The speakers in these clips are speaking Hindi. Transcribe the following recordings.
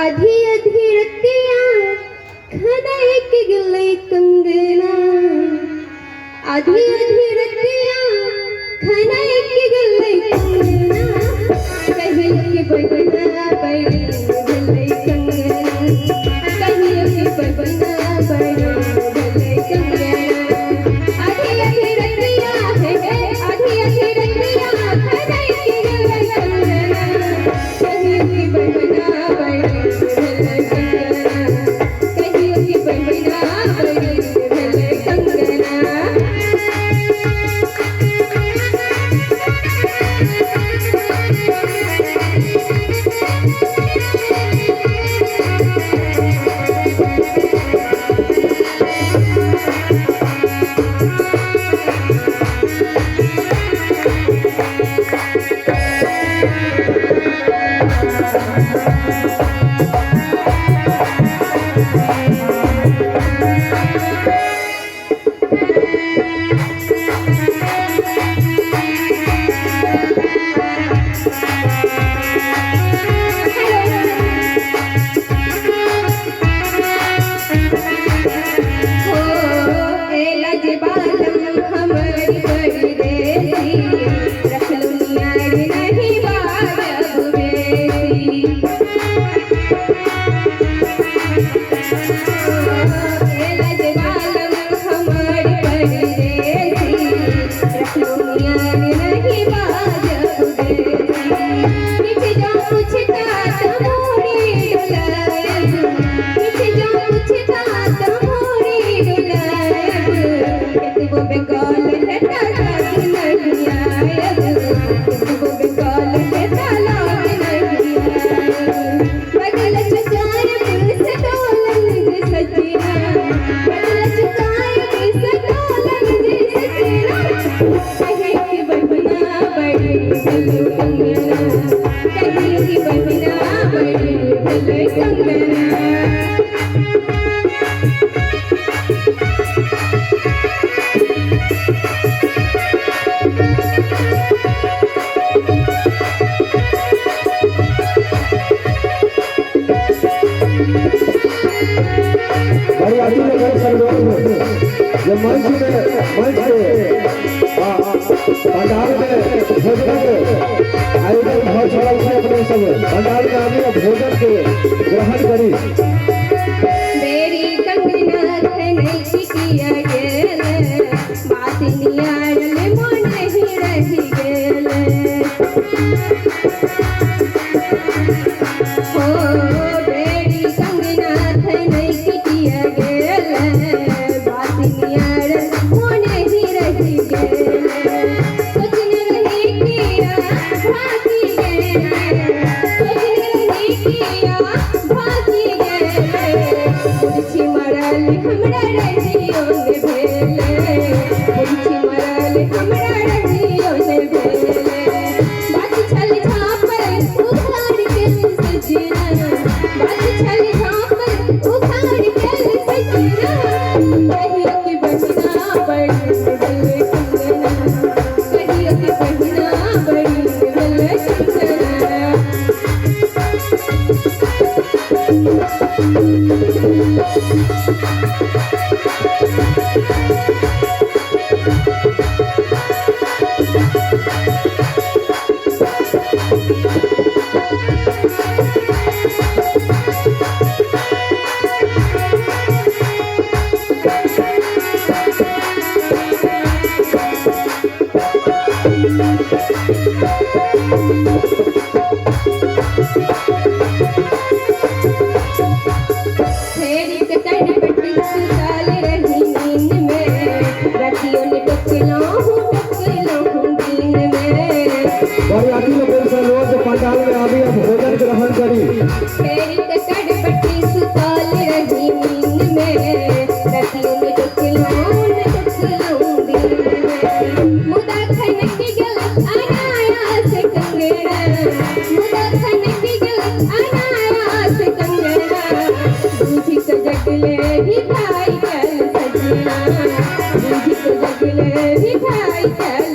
आधी आधी रतिया खनाए के गले कंगना आधी आधी रतिया खनाए के गले कंगना कहिए के बजना बड़ी गले कंगना कहिए के बजना बड़ी गले कंगना आधी आधी रतिया है आधी आधी रतिया खनाए के गले कंगना कहिए के बजना बड़ी पंडाल में भोजन आयोजन बहुत सारा अपने सब पंडाल में आगे भोजन के ग्रहण करी मेरी कंगना नहीं किया गेल बात नियारल मन ही रही गेल हो मेरी कंगना नहीं किया गेल बात नियारल मन ही रही गेल पंडाल में आगे भोजन ग्रहण करी भाई चल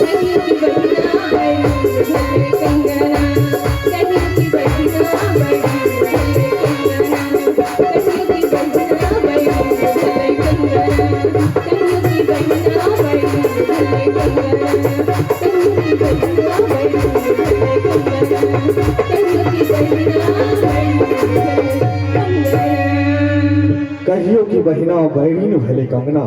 कहियो की बहिना बड़ी भले कंगना कहियो की बहिना बड़ी भले कंगना कहियो की बहिना बड़ी भले कंगना कहियो की बहिना बड़ी भले कंगना कहियो की बहिना बड़ी भले कंगना कहियो की बहिना बड़ी भले कंगना कहियो की बहिना बैरीन भले कंगना।